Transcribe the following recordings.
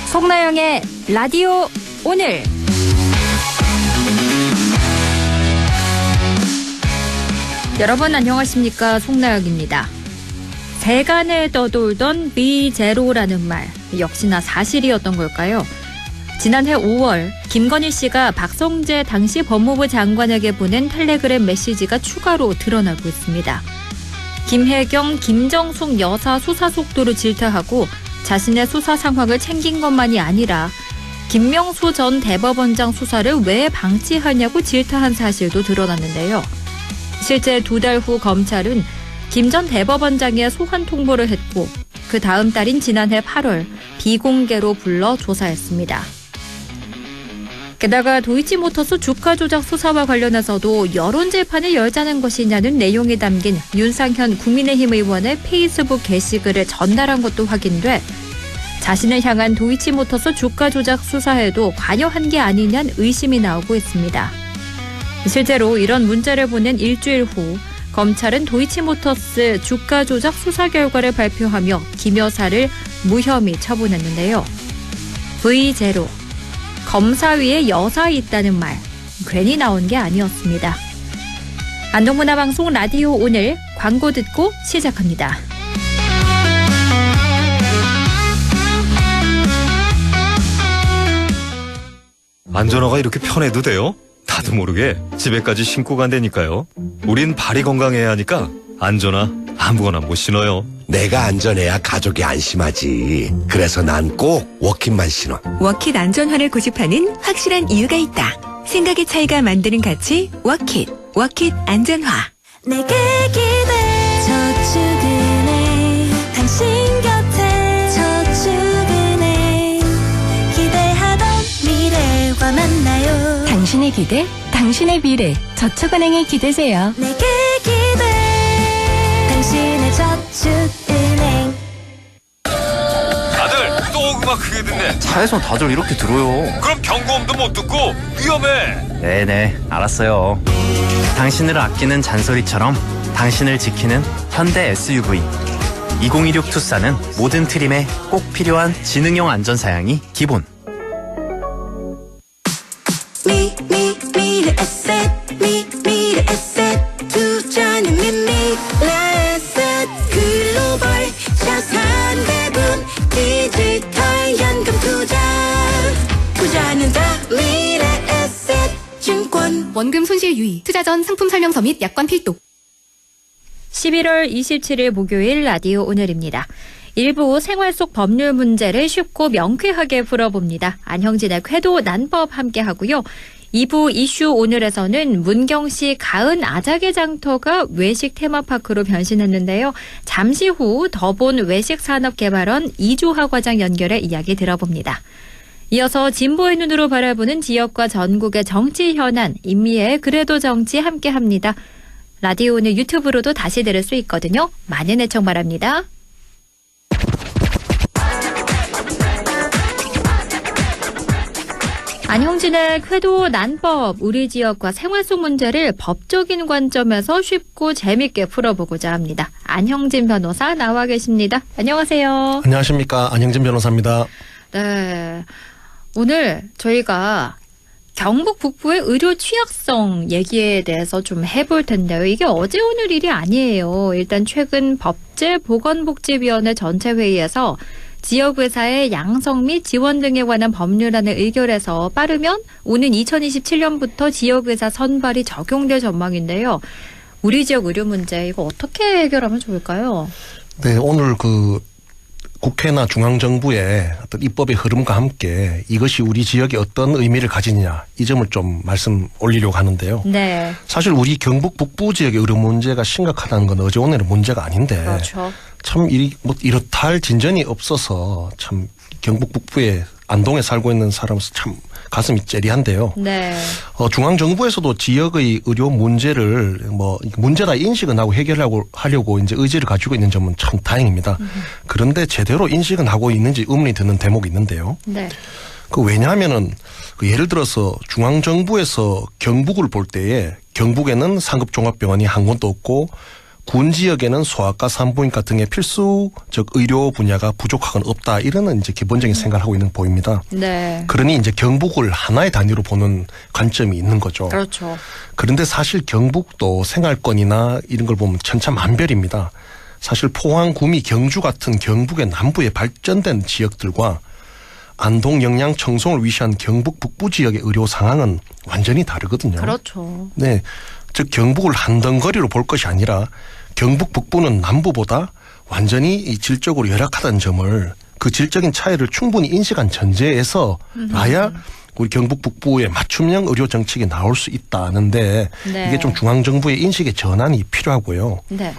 송나영의 라디오 오늘. 여러분 안녕하십니까, 송나영입니다. 세간에 떠돌던 비제로라는 말, 역시나 사실이었던 걸까요? 지난해 5월 김건희 씨가 박성재 당시 법무부 장관에게 보낸 텔레그램 메시지가 추가로 드러나고 있습니다. 김혜경, 김정숙 여사 수사 속도를 질타하고 자신의 수사 상황을 챙긴 것만이 아니라 김명수 전 대법원장 수사를 왜 방치하냐고 질타한 사실도 드러났는데요. 실제 2달 후 검찰은 김 전 대법원장의 소환 통보를 했고 그 다음 달인 지난해 8월 비공개로 불러 조사했습니다. 게다가 도이치모터스 주가 조작 수사와 관련해서도 여론 재판을 열자는 것이냐는 내용이 담긴 윤상현 국민의힘 의원의 페이스북 게시글을 전달한 것도 확인돼 자신을 향한 도이치모터스 주가 조작 수사에도 관여한 게 아니냐는 의심이 나오고 있습니다. 실제로 이런 문자를 보낸 일주일 후 검찰은 도이치모터스 주가 조작 수사 결과를 발표하며 김 여사를 무혐의 처분했는데요. V제로, 검사위에 여사 있다는 말, 괜히 나온 게 아니었습니다. 안동문화방송 라디오 오늘 광고 듣고 시작합니다. 안전화가 이렇게 편해도 돼요? 나도 모르게 집에까지 신고 간다니까요. 우린 발이 건강해야 하니까 안전화 아무거나 못 신어요. 내가 안전해야 가족이 안심하지. 그래서 난 꼭 워킷만 신어. 워킷 안전화를 고집하는 확실한 이유가 있다. 생각의 차이가 만드는 가치 워킷. 워킷 안전화. 내게 기대 저축은행 당신 곁에 저축은행 기대하던 미래와 만나요. 당신의 기대, 당신의 미래. 저축은행에 기대세요. 내게 기대 당신의 저축은행. 아들, 또 음악 크게 듣네. 차에선 다들 이렇게 들어요. 그럼 경고음도 못 듣고 위험해. 네네, 알았어요. 당신을 아끼는 잔소리처럼 당신을 지키는 현대 SUV 2016 투싼은 모든 트림에 꼭 필요한 지능형 안전사양이 기본. 미래 에셋 미래 에셋 투자는 미래 에셋 글로벌 자산배분 디지털 연금 투자는 다 미래 에셋 증권. 원금 손실 유의, 투자 전 상품 설명서 및 약관 필독. 11월 27일 목요일 라디오 오늘입니다. 일부 생활 속 법률 문제를 쉽고 명쾌하게 풀어봅니다. 안형진의 쾌도 난법 함께 하고요. 2부 이슈 오늘에서는 문경시 가은 아자개 장터가 외식 테마파크로 변신했는데요. 잠시 후 더본 외식산업개발원 이주하 과장 연결해 이야기 들어봅니다. 이어서 진보의 눈으로 바라보는 지역과 전국의 정치 현안, 임미의 그래도 정치 함께합니다. 라디오 오늘 유튜브로도 다시 들을 수 있거든요. 많은 애청 바랍니다. 안형진의 쾌도 난법, 우리 지역과 생활 속 문제를 법적인 관점에서 쉽고 재밌게 풀어보고자 합니다. 안형진 변호사 나와 계십니다. 안녕하세요. 안녕하십니까. 안형진 변호사입니다. 네, 오늘 저희가 경북 북부의 의료 취약성 얘기에 대해서 좀 해볼 텐데요. 이게 어제 오늘 일이 아니에요. 일단 최근 법제보건복지위원회 전체 회의에서 지역의사의 양성 및 지원 등에 관한 법률안을 의결해서 빠르면 오는 2027년부터 지역의사 선발이 적용될 전망인데요. 우리 지역 의료 문제 이거 어떻게 해결하면 좋을까요? 네, 오늘 국회나 중앙정부의 어떤 입법의 흐름과 함께 이것이 우리 지역에 어떤 의미를 가지느냐 이 점을 좀 말씀 올리려고 하는데요. 네. 사실 우리 경북 북부 지역의 의료 문제가 심각하다는 건 어제 오늘의 문제가 아닌데 그렇죠. 참 이렇다 할 진전이 없어서 참 경북 북부에 안동에 살고 있는 사람으로서 참 가슴이 째리한데요. 네. 중앙정부에서도 지역의 의료 문제를 문제다 인식은 하고 하려고 이제 의지를 가지고 있는 점은 참 다행입니다. 그런데 제대로 인식은 하고 있는지 의문이 드는 대목이 있는데요. 네. 왜냐하면은 예를 들어서 중앙정부에서 경북을 볼 때에 경북에는 상급 종합병원이 한 곳도 없고 군 지역에는 소아과 산부인과 등의 필수적 의료 분야가 부족하거나 없다. 이런 이제 기본적인 생각을 하고 있는 보입니다. 네. 그러니 이제 경북을 하나의 단위로 보는 관점이 있는 거죠. 그렇죠. 그런데 사실 경북도 생활권이나 이런 걸 보면 천차만별입니다. 사실 포항, 구미, 경주 같은 경북의 남부에 발전된 지역들과 안동, 영양, 청송을 위시한 경북 북부 지역의 의료 상황은 완전히 다르거든요. 그렇죠. 네. 즉 경북을 한 덩거리로 볼 것이 아니라 경북 북부는 남부보다 완전히 이 질적으로 열악하다는 점을 그 질적인 차이를 충분히 인식한 전제에서라야 우리 경북 북부의 맞춤형 의료 정책이 나올 수 있다는데 네. 이게 좀 중앙정부의 인식의 전환이 필요하고요. 네.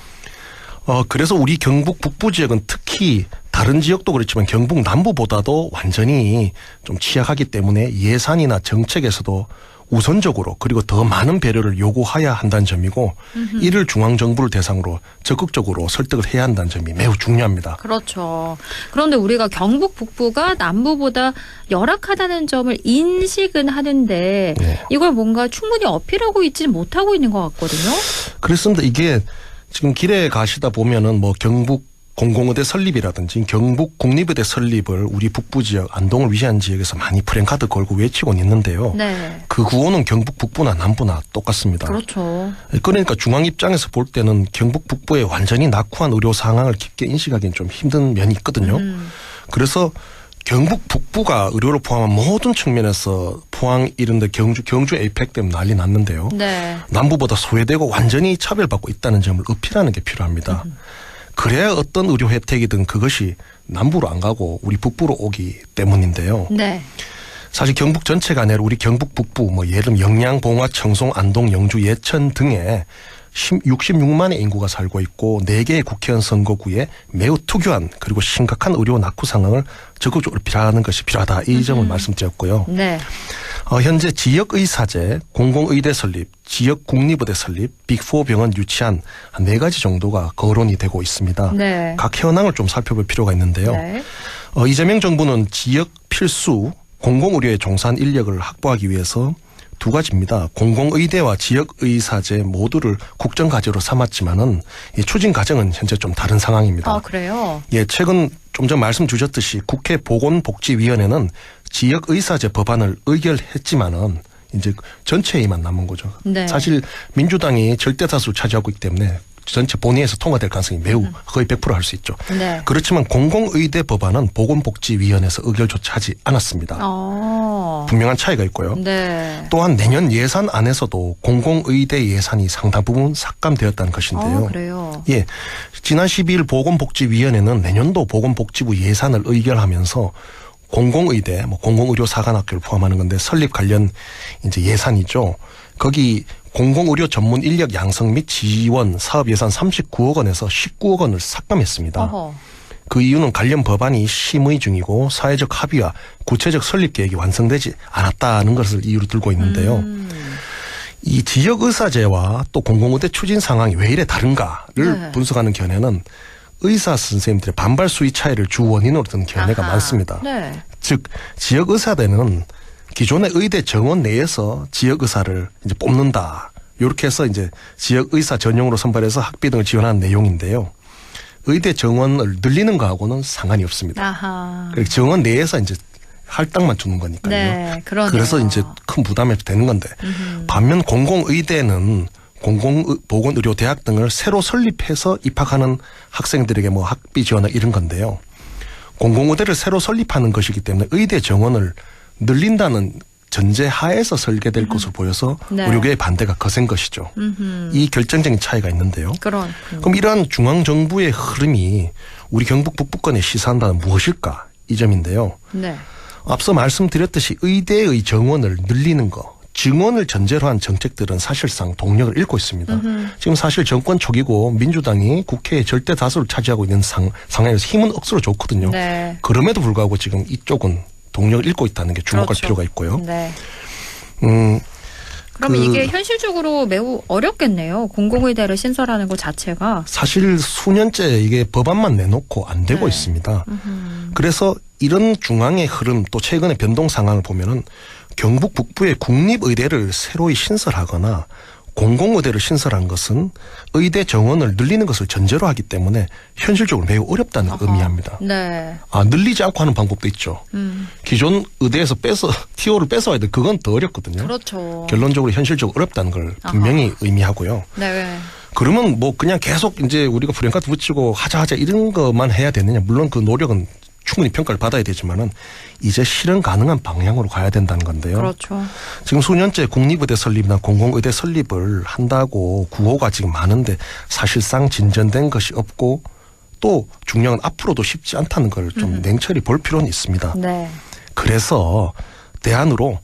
그래서 우리 경북 북부 지역은 특히 다른 지역도 그렇지만 경북 남부보다도 완전히 좀 취약하기 때문에 예산이나 정책에서도 우선적으로 그리고 더 많은 배려를 요구해야 한다는 점이고 이를 중앙정부를 대상으로 적극적으로 설득을 해야 한다는 점이 매우 중요합니다. 그렇죠. 그런데 우리가 경북 북부가 남부보다 열악하다는 점을 인식은 하는데 네. 이걸 뭔가 충분히 어필하고 있지는 못하고 있는 것 같거든요. 그렇습니다. 이게 지금 길에 가시다 보면은 뭐 경북 공공의대 설립이라든지 경북 국립의대 설립을 우리 북부 지역 안동을 위시한 지역에서 많이 프랜카드 걸고 외치고는 있는데요. 네. 그 구호는 경북 북부나 남부나 똑같습니다. 그렇죠. 그러니까 중앙 입장에서 볼 때는 경북 북부의 완전히 낙후한 의료 상황을 깊게 인식하기는 좀 힘든 면이 있거든요. 그래서 경북 북부가 의료를 포함한 모든 측면에서 포항 이런 데 경주 에이펙 때문에 난리 났는데요. 네. 남부보다 소외되고 완전히 차별받고 있다는 점을 어필하는 게 필요합니다. 그래야 어떤 의료 혜택이든 그것이 남부로 안 가고 우리 북부로 오기 때문인데요. 네. 사실 경북 전체가 아니라 우리 경북 북부 뭐 예를 들면 영양, 봉화, 청송, 안동, 영주, 예천 등에 66만의 인구가 살고 있고 4개의 국회의원 선거구에 매우 특유한 그리고 심각한 의료 낙후 상황을 적극적으로 필요하는 것이 필요하다. 이 점을 말씀드렸고요. 네. 현재 지역의사제, 공공의대 설립, 지역국립의대 설립, 빅4 병원 유치한 한 4가지 정도가 거론이 되고 있습니다. 네. 각 현황을 좀 살펴볼 필요가 있는데요. 네. 이재명 정부는 지역 필수 공공의료에 종사한 인력을 확보하기 위해서 2가지입니다. 공공의대와 지역의사제 모두를 국정과제로 삼았지만은 이 추진 과정은 현재 좀 다른 상황입니다. 아, 그래요? 예, 최근 좀 전 말씀 주셨듯이 국회 보건복지위원회는 지역의사제 법안을 의결했지만은 이제 전체에만 남은 거죠. 네. 사실 민주당이 절대다수를 차지하고 있기 때문에 전체 본회의에서 통과될 가능성이 매우 거의 100% 할 수 있죠. 네. 그렇지만 공공의대 법안은 보건복지위원회에서 의결조차 하지 않았습니다. 분명한 차이가 있고요. 네. 또한 내년 예산 안에서도 공공의대 예산이 상당 부분 삭감되었다는 것인데요. 그래요? 예, 지난 12일 보건복지위원회는 내년도 보건복지부 예산을 의결하면서 공공의대, 공공의료사관학교를 포함하는 건데 설립 관련 이제 예산이죠. 거기 공공의료 전문 인력 양성 및 지원 사업 예산 39억 원에서 19억 원을 삭감했습니다. 어허. 그 이유는 관련 법안이 심의 중이고 사회적 합의와 구체적 설립 계획이 완성되지 않았다는 것을 이유로 들고 있는데요. 이 지역의사제와 또 공공의대 추진 상황이 왜 이래 다른가를 네. 분석하는 견해는 의사 선생님들의 반발 수위 차이를 주 원인으로 드는 견해가 아하. 많습니다. 네. 즉 지역의사대는 기존의 의대 정원 내에서 지역의사를 이제 뽑는다. 이렇게 해서 이제 지역의사 전용으로 선발해서 학비 등을 지원하는 내용인데요. 의대 정원을 늘리는 거하고는 상관이 없습니다. 아하. 그리고 정원 내에서 이제 할당만 주는 거니까요. 네, 그러네요. 그래서 이제 큰 부담이 되는 건데 반면 공공의대는 공공보건의료대학 등을 새로 설립해서 입학하는 학생들에게 뭐 학비 지원을 이런 건데요. 공공의대를 새로 설립하는 것이기 때문에 의대 정원을 늘린다는 전제 하에서 설계될 것으로 보여서 네. 의료계의 반대가 거센 것이죠. 이 결정적인 차이가 있는데요. 그럼 이러한 중앙정부의 흐름이 우리 경북 북부권에 시사한다는 무엇일까? 이 점인데요. 네. 앞서 말씀드렸듯이 의대의 정원을 늘리는 거, 증원을 전제로 한 정책들은 사실상 동력을 잃고 있습니다. 지금 사실 정권 초기고 민주당이 국회에 절대 다수를 차지하고 있는 상황에서 힘은 억수로 좋거든요. 네. 그럼에도 불구하고 지금 이쪽은 동력을 잃고 있다는 게 주목할 그렇죠. 필요가 있고요. 네. 그럼 이게 현실적으로 매우 어렵겠네요. 공공의대를 신설하는 것 자체가. 사실 수년째 이게 법안만 내놓고 안 되고 네. 있습니다. 그래서 이런 중앙의 흐름 또 최근의 변동 상황을 보면은 경북 북부의 국립의대를 새로이 신설하거나 공공의대를 신설한 것은 의대 정원을 늘리는 것을 전제로 하기 때문에 현실적으로 매우 어렵다는 걸 의미합니다. 네. 늘리지 않고 하는 방법도 있죠. 기존 의대에서 TO를 뺏어와야 돼. 그건 더 어렵거든요. 그렇죠. 결론적으로 현실적으로 어렵다는 걸 분명히 의미하고요. 네. 그러면 뭐 그냥 계속 이제 우리가 프랭카드 붙이고 하자 이런 것만 해야 되느냐. 물론 그 노력은 충분히 평가를 받아야 되지만은 이제 실현 가능한 방향으로 가야 된다는 건데요. 그렇죠. 지금 수년째 국립의대 설립이나 공공의대 설립을 한다고 구호가 지금 많은데 사실상 진전된 것이 없고 또 중요한 건 앞으로도 쉽지 않다는 걸 좀 냉철히 볼 필요는 있습니다. 네. 그래서 대안으로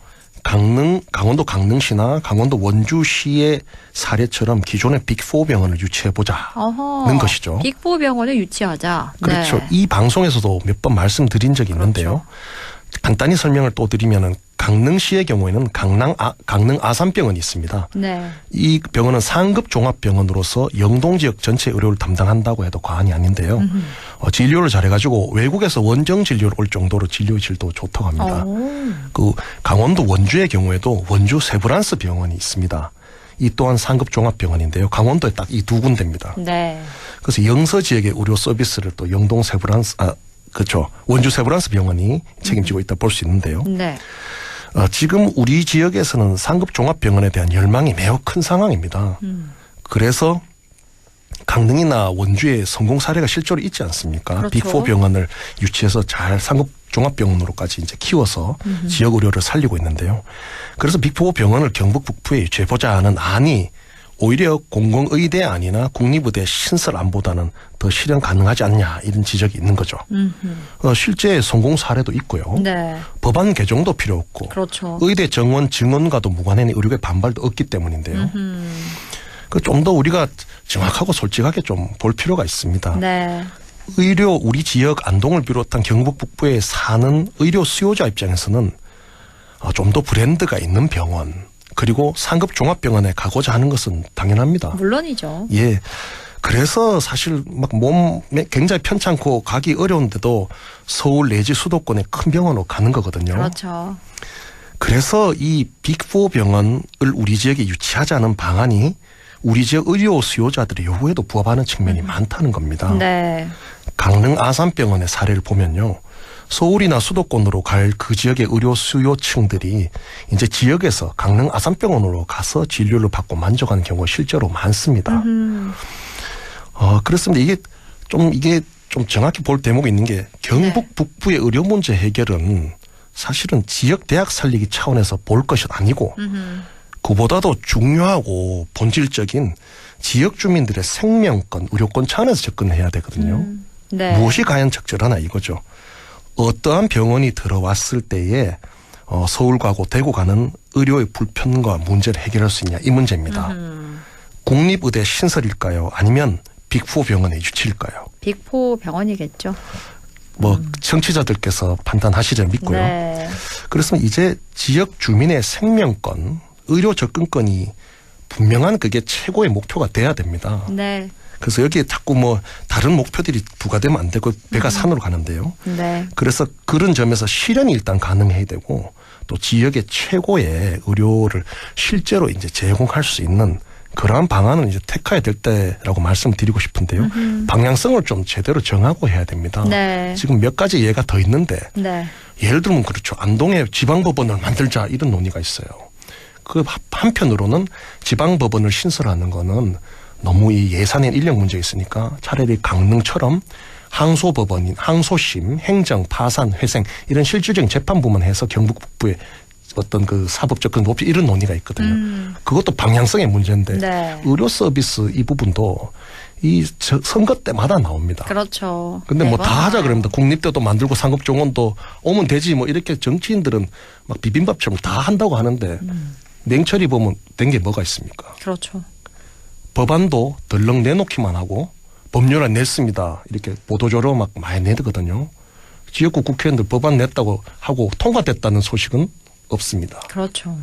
강원도 강릉시나 강원도 원주시의 사례처럼 기존의 빅4 병원을 유치해보자는 것이죠. 빅4 병원을 유치하자. 그렇죠. 네. 이 방송에서도 몇 번 말씀드린 적이 있는데요. 간단히 설명을 또 드리면은 강릉시의 경우에는 강릉 아산병원이 있습니다. 네. 이 병원은 상급 종합병원으로서 영동 지역 전체 의료를 담당한다고 해도 과언이 아닌데요. 진료를 잘해가지고 외국에서 원정 진료를 올 정도로 진료의 질도 좋다고 합니다. 그 강원도 원주의 경우에도 원주 세브란스 병원이 있습니다. 이 또한 상급 종합병원인데요. 강원도에 딱 이 두 군데입니다. 네. 그래서 영서 지역의 의료 서비스를 또 영동 세브란스 그렇죠. 원주 세브란스 병원이 책임지고 있다 볼 수 있는데요. 네. 지금 우리 지역에서는 상급 종합병원에 대한 열망이 매우 큰 상황입니다. 그래서 강릉이나 원주의 성공 사례가 실제로 있지 않습니까? 그렇죠. 빅4 병원을 유치해서 잘 상급 종합병원으로까지 이제 키워서 지역 의료를 살리고 있는데요. 그래서 빅4 병원을 경북 북부에 유치해보자 하는 안이 오히려 공공의대 아니나 국립의대 신설 안보다는 더 실현 가능하지 않냐 이런 지적이 있는 거죠. 실제 성공 사례도 있고요. 네. 법안 개정도 필요 없고 그렇죠. 의대 정원 증원과도 무관한 의료계 반발도 없기 때문인데요. 좀 더 우리가 정확하고 솔직하게 좀 볼 필요가 있습니다. 네. 우리 지역 안동을 비롯한 경북 북부에 사는 의료 수요자 입장에서는 좀 더 브랜드가 있는 병원 그리고 상급 종합병원에 가고자 하는 것은 당연합니다. 물론이죠. 예. 그래서 사실 막 몸에 굉장히 편찮고 가기 어려운데도 서울 내지 수도권의 큰 병원으로 가는 거거든요. 그렇죠. 그래서 이 빅4 병원을 우리 지역에 유치하자는 방안이 우리 지역 의료 수요자들의 요구에도 부합하는 측면이 많다는 겁니다. 네. 강릉 아산병원의 사례를 보면요. 서울이나 수도권으로 갈 그 지역의 의료 수요층들이 이제 지역에서 강릉 아산병원으로 가서 진료를 받고 만족하는 경우가 실제로 많습니다. 그렇습니다. 이게 좀 정확히 볼 대목이 있는 게 경북 북부의 의료 문제 해결은 사실은 지역 대학 살리기 차원에서 볼 것이 아니고 그보다도 중요하고 본질적인 지역 주민들의 생명권, 의료권 차원에서 접근해야 되거든요. 네. 무엇이 과연 적절하나 이거죠. 어떠한 병원이 들어왔을 때에 서울 가고 대구 가는 의료의 불편과 문제를 해결할 수 있냐 이 문제입니다. 국립의대 신설일까요? 아니면 빅4 병원의 유치일까요? 빅4 병원이겠죠. 청취자들께서 판단하시려 믿고요. 네. 그렇습니다. 이제 지역 주민의 생명권, 의료 접근권이 분명한 그게 최고의 목표가 돼야 됩니다. 네. 그래서 여기에 자꾸 다른 목표들이 부과되면 안 되고 배가 산으로 가는데요. 네. 그래서 그런 점에서 실현이 일단 가능해야 되고 또 지역의 최고의 의료를 실제로 이제 제공할 수 있는 그러한 방안을 이제 택해야 될 때라고 말씀드리고 싶은데요. 방향성을 좀 제대로 정하고 해야 됩니다. 네. 지금 몇 가지 예가 더 있는데 네. 예를 들면 그렇죠. 안동에 지방법원을 만들자 이런 논의가 있어요. 그 한편으로는 지방법원을 신설하는 거는 너무 이 예산의 인력 문제가 있으니까 차라리 강릉처럼 항소법원인 항소심, 행정, 파산, 회생 이런 실질적인 재판부만 해서 경북 북부에 어떤 그 사법적 그 높이 이런 논의가 있거든요. 그것도 방향성의 문제인데 네. 의료 서비스 이 부분도 이 선거 때마다 나옵니다. 그렇죠. 근데 다 매번 하자 나와요. 그럽니다. 국립대도 만들고 상급종원도 오면 되지 이렇게 정치인들은 막 비빔밥처럼 다 한다고 하는데 냉철히 보면 된 게 뭐가 있습니까? 그렇죠. 법안도 덜렁 내놓기만 하고 법률안 냈습니다. 이렇게 보도자료 막 많이 내거든요. 지역구 국회의원들 법안 냈다고 하고 통과됐다는 소식은 없습니다. 그렇죠.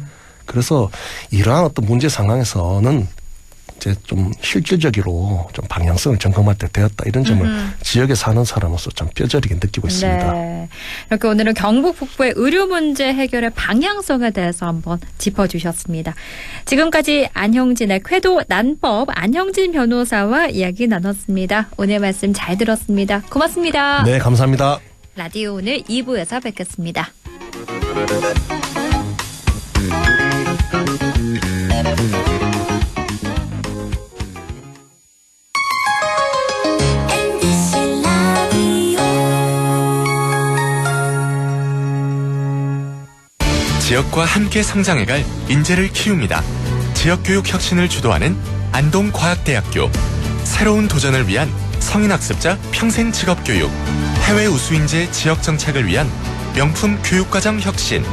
그래서 이러한 어떤 문제 상황에서는 이제 좀 실질적으로 좀 방향성을 점검할 때 되었다. 이런 점을 지역에 사는 사람으로서 좀 뼈저리게 느끼고 있습니다. 네. 이렇게 오늘은 경북 북부의 의료 문제 해결의 방향성에 대해서 한번 짚어주셨습니다. 지금까지 안형진의 쾌도 난법 안형진 변호사와 이야기 나눴습니다. 오늘 말씀 잘 들었습니다. 고맙습니다. 네, 감사합니다. 라디오 오늘 2부에서 뵙겠습니다. MBC 라디오 지역과 함께 성장해갈 인재를 키웁니다. 지역교육 혁신을 주도하는 안동과학대학교. 새로운 도전을 위한 성인학습자 평생 직업교육. 해외 우수인재 지역정착을 위한 명품 교육과정 혁신.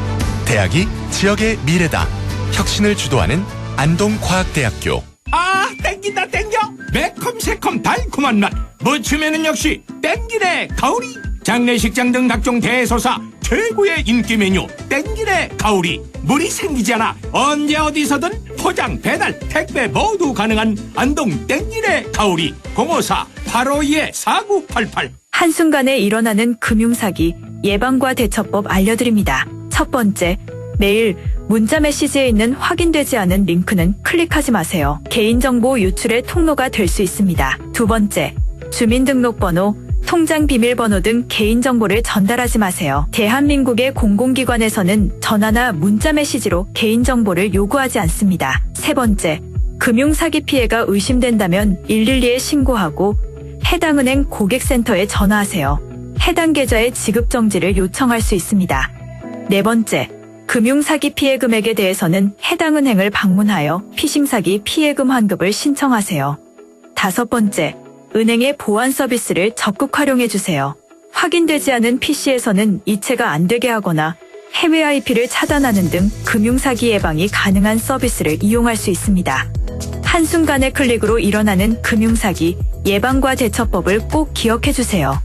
대학이 지역의 미래다. 혁신을 주도하는 안동과학대학교. 아, 땡긴다 땡겨. 매콤새콤 달콤한 맛. 무침에는 역시 땡기네 가오리. 장례식장 등 각종 대소사 최고의 인기 메뉴 땡기네 가오리. 물이 생기지 않아 언제 어디서든 포장 배달 택배 모두 가능한 안동 땡기네 가오리. 054-852-4988. 한순간에 일어나는 금융사기 예방과 대처법 알려드립니다. 첫 번째, 매일 문자 메시지에 있는 확인되지 않은 링크는 클릭하지 마세요. 개인정보 유출의 통로가 될 수 있습니다. 두 번째, 주민등록번호, 통장 비밀번호 등 개인정보를 전달하지 마세요. 대한민국의 공공기관에서는 전화나 문자 메시지로 개인정보를 요구하지 않습니다. 세 번째, 금융사기 피해가 의심된다면 112에 신고하고 해당 은행 고객센터에 전화하세요. 해당 계좌의 지급 정지를 요청할 수 있습니다. 네 번째, 금융사기 피해 금액에 대해서는 해당 은행을 방문하여 피싱사기 피해금 환급을 신청하세요. 다섯 번째, 은행의 보안 서비스를 적극 활용해 주세요. 확인되지 않은 PC에서는 이체가 안 되게 하거나 해외 IP를 차단하는 등 금융사기 예방이 가능한 서비스를 이용할 수 있습니다. 한순간의 클릭으로 일어나는 금융사기 예방과 대처법을 꼭 기억해 주세요.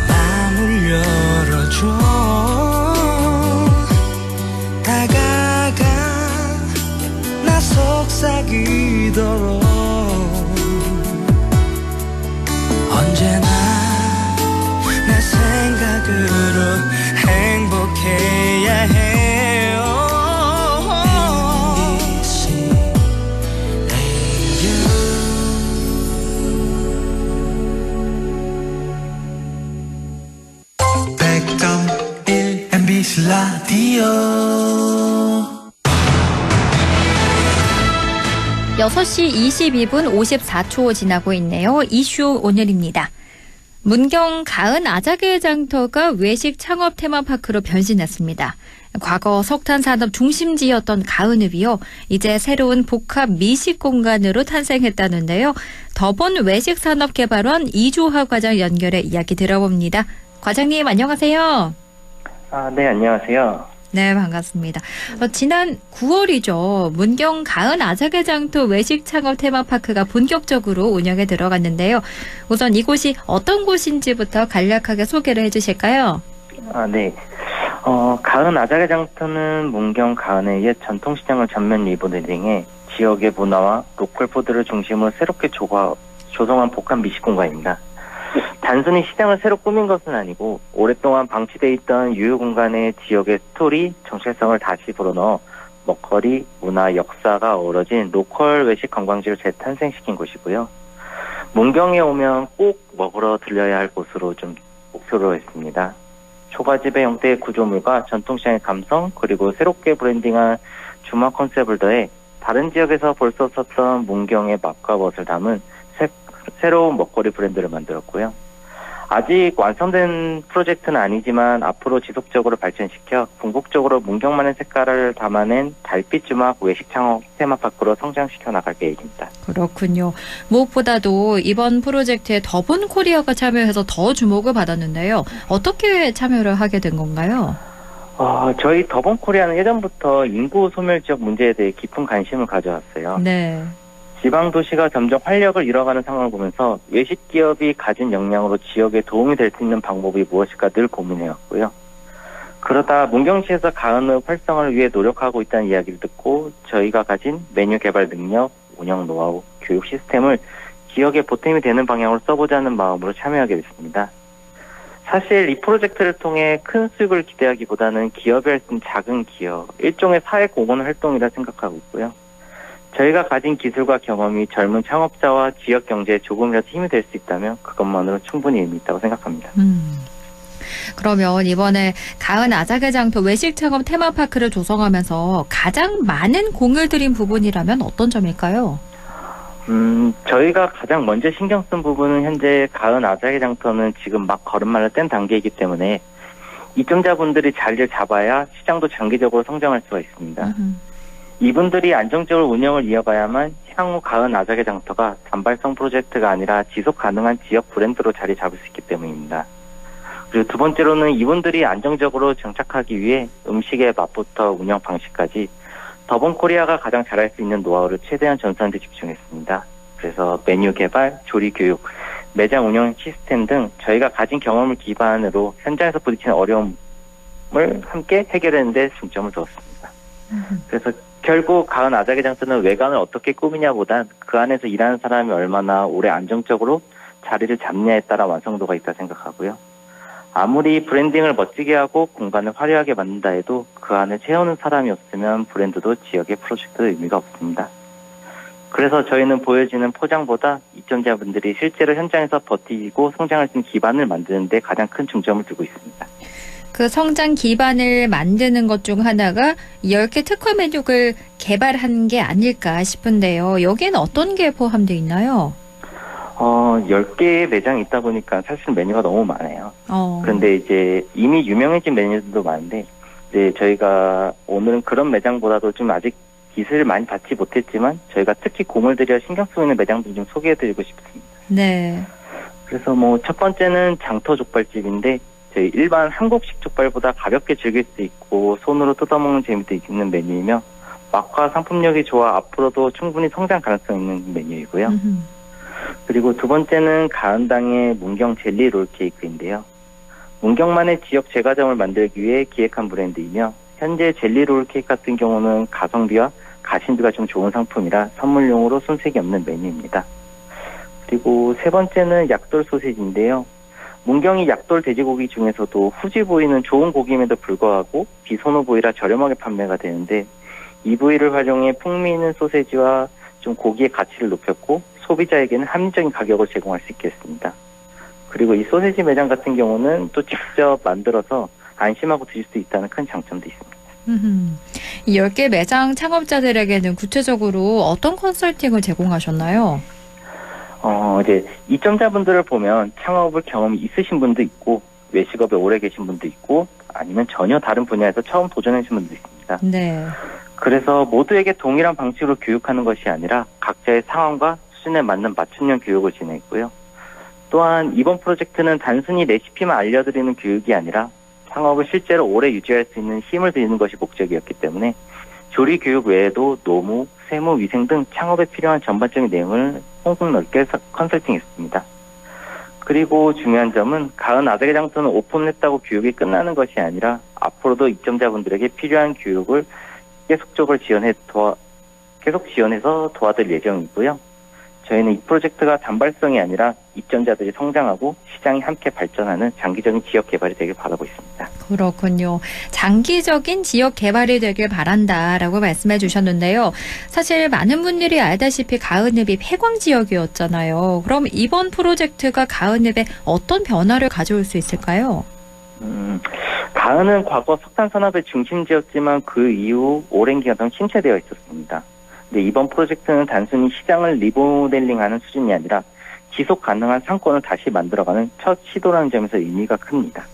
마음을 열어줘. 다가가 나 속삭이도록. 언제나 내 생각으로 행복해야 해요. MBC Radio. MBC 라디오. 6시 22분 54초 지나고 있네요. 이슈 오늘입니다. 문경 가은 아자개 장터가 외식 창업 테마파크로 변신했습니다. 과거 석탄 산업 중심지였던 가은읍이요. 이제 새로운 복합 미식 공간으로 탄생했다는데요. 더본 외식산업개발원 이주하 과장 연결해 이야기 들어봅니다. 과장님 안녕하세요. 네, 안녕하세요. 네, 반갑습니다. 지난 9월이죠. 문경 가은 아자개 장터 외식 창업 테마파크가 본격적으로 운영에 들어갔는데요. 우선 이곳이 어떤 곳인지부터 간략하게 소개를 해주실까요? 네. 가은 아자개 장터는 문경 가은의 옛 전통시장을 전면 리모델링해 지역의 문화와 로컬 푸드를 중심으로 새롭게 조성한 복합 미식 공간입니다. 단순히 시장을 새로 꾸민 것은 아니고 오랫동안 방치돼 있던 유휴 공간에 지역의 스토리, 정체성을 다시 불어넣어 먹거리, 문화, 역사가 어우러진 로컬 외식 관광지를 재탄생시킨 곳이고요. 문경에 오면 꼭 먹으러 들려야 할 곳으로 좀 목표로 했습니다. 초가집의 형태의 구조물과 전통시장의 감성, 그리고 새롭게 브랜딩한 주말 컨셉을 더해 다른 지역에서 볼 수 없었던 문경의 맛과 멋을 담은 새로운 먹거리 브랜드를 만들었고요. 아직 완성된 프로젝트는 아니지만 앞으로 지속적으로 발전시켜 궁극적으로 문경만의 색깔을 담아낸 달빛 주막 외식 창업 테마파크로 성장시켜 나갈 계획입니다. 그렇군요. 무엇보다도 이번 프로젝트에 더본 코리아가 참여해서 더 주목을 받았는데요. 어떻게 참여를 하게 된 건가요? 저희 더본 코리아는 예전부터 인구 소멸 지역 문제에 대해 깊은 관심을 가져왔어요. 네. 지방 도시가 점점 활력을 잃어가는 상황을 보면서 외식 기업이 가진 역량으로 지역에 도움이 될 수 있는 방법이 무엇일까 늘 고민해왔고요. 그러다 문경시에서 가은읍 활성화를 위해 노력하고 있다는 이야기를 듣고 저희가 가진 메뉴 개발 능력, 운영 노하우, 교육 시스템을 지역에 보탬이 되는 방향으로 써보자는 마음으로 참여하게 됐습니다. 사실 이 프로젝트를 통해 큰 수익을 기대하기보다는 기업이 할 수 있는 작은 기업, 일종의 사회공헌 활동이라 생각하고 있고요. 저희가 가진 기술과 경험이 젊은 창업자와 지역 경제에 조금이라도 힘이 될 수 있다면 그것만으로 충분히 의미 있다고 생각합니다. 그러면 이번에 가은 아자개장터 외식창업 테마파크를 조성하면서 가장 많은 공을 들인 부분이라면 어떤 점일까요? 저희가 가장 먼저 신경 쓴 부분은 현재 가은 아자개장터는 지금 막 걸음마를 뗀 단계이기 때문에 입점자분들이 자리를 잡아야 시장도 장기적으로 성장할 수가 있습니다. 이분들이 안정적으로 운영을 이어가야만 향후 가은 아자개장터가 단발성 프로젝트가 아니라 지속 가능한 지역 브랜드로 자리 잡을 수 있기 때문입니다. 그리고 두 번째로는 이분들이 안정적으로 정착하기 위해 음식의 맛부터 운영 방식까지 더본코리아가 가장 잘할 수 있는 노하우를 최대한 전수하는 데 집중했습니다. 그래서 메뉴 개발, 조리 교육, 매장 운영 시스템 등 저희가 가진 경험을 기반으로 현장에서 부딪히는 어려움을 함께 해결하는 데 중점을 두었습니다. 그래서 결국 가은 아자개장터는 외관을 어떻게 꾸미냐보단 그 안에서 일하는 사람이 얼마나 오래 안정적으로 자리를 잡냐에 따라 완성도가 있다 생각하고요. 아무리 브랜딩을 멋지게 하고 공간을 화려하게 만든다 해도 그 안에 채우는 사람이 없으면 브랜드도 지역의 프로젝트도 의미가 없습니다. 그래서 저희는 보여지는 포장보다 입점자분들이 실제로 현장에서 버티고 성장할 수 있는 기반을 만드는 데 가장 큰 중점을 두고 있습니다. 그 성장 기반을 만드는 것 중 하나가 10개 특화 메뉴를 개발한 게 아닐까 싶은데요. 여기에는 어떤 게 포함되어 있나요? 10개의 매장이 있다 보니까 사실 메뉴가 너무 많아요. 그런데 이제 이미 유명해진 메뉴들도 많은데, 이제 저희가 오늘은 그런 매장보다도 좀 아직 기술을 많이 받지 못했지만, 저희가 특히 공을 들여 신경 쓰고 있는 매장들 좀 소개해드리고 싶습니다. 네. 그래서 첫 번째는 장터 족발집인데, 저희 일반 한국식 족발보다 가볍게 즐길 수 있고, 손으로 뜯어먹는 재미도 있는 메뉴이며, 맛과 상품력이 좋아 앞으로도 충분히 성장 가능성이 있는 메뉴이고요. 그리고 두 번째는 가은당의 문경 젤리 롤케이크인데요. 문경만의 지역 제과점을 만들기 위해 기획한 브랜드이며 현재 젤리 롤케이크 같은 경우는 가성비와 가심비가 좀 좋은 상품이라 선물용으로 손색이 없는 메뉴입니다. 그리고 세 번째는 약돌 소시지인데요. 문경이 약돌 돼지고기 중에서도 후지 부위는 좋은 고기임에도 불구하고 비선호 부위라 저렴하게 판매가 되는데 이 부위를 활용해 풍미 있는 소시지와 좀 고기의 가치를 높였고 소비자에게는 합리적인 가격을 제공할 수 있겠습니다. 그리고 이 소세지 매장 같은 경우는 또 직접 만들어서 안심하고 드실 수 있다는 큰 장점도 있습니다. 이 10개 매장 창업자들에게는 구체적으로 어떤 컨설팅을 제공하셨나요? 이제 입점자분들을 보면 창업을 경험이 있으신 분도 있고 외식업에 오래 계신 분도 있고 아니면 전혀 다른 분야에서 처음 도전하신 분도 있습니다. 네. 그래서 모두에게 동일한 방식으로 교육하는 것이 아니라 각자의 상황과 수준에 맞는 맞춤형 교육을 진행했고요. 또한 이번 프로젝트는 단순히 레시피만 알려드리는 교육이 아니라 창업을 실제로 오래 유지할 수 있는 힘을 드리는 것이 목적이었기 때문에 조리 교육 외에도 노무, 세무, 위생 등 창업에 필요한 전반적인 내용을 폭넓게 컨설팅했습니다. 그리고 중요한 점은 가은 아자개장터는 오픈을 했다고 교육이 끝나는 것이 아니라 앞으로도 입점자분들에게 필요한 교육을 계속적으로 계속 지원해서 도와드릴 예정이고요. 저희는 이 프로젝트가 단발성이 아니라 입점자들이 성장하고 시장이 함께 발전하는 장기적인 지역 개발이 되길 바라고 있습니다. 그렇군요. 장기적인 지역 개발이 되길 바란다라고 말씀해 주셨는데요. 사실 많은 분들이 알다시피 가은읍이 폐광 지역이었잖아요. 그럼 이번 프로젝트가 가은읍에 어떤 변화를 가져올 수 있을까요? 가은은 과거 석탄 산업의 중심지였지만 그 이후 오랜 기간 동안 침체되어 있었습니다. 근데 이번 프로젝트는 단순히 시장을 리모델링하는 수준이 아니라 지속 가능한 상권을 다시 만들어가는 첫 시도라는 점에서 의미가 큽니다.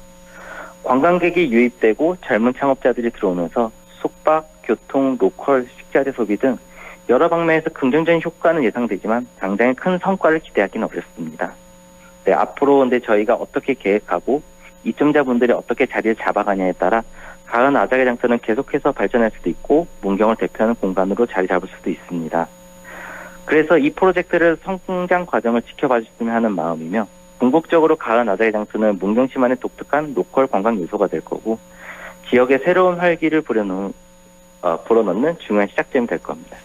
관광객이 유입되고 젊은 창업자들이 들어오면서 숙박, 교통, 로컬, 식자재 소비 등 여러 방면에서 긍정적인 효과는 예상되지만 당장의 큰 성과를 기대하기는 어렵습니다. 네, 앞으로 근데 저희가 어떻게 계획하고 입점자분들이 어떻게 자리를 잡아가냐에 따라 가은 아자개장터는 계속해서 발전할 수도 있고 문경을 대표하는 공간으로 자리 잡을 수도 있습니다. 그래서 이 프로젝트를 성장 과정을 지켜봐 주셨으면 하는 마음이며 궁극적으로 가은 아자개 장터는 문경시만의 독특한 로컬 관광 요소가 될 거고 지역의 새로운 활기를 불어넣는 중요한 시작점이 될 겁니다.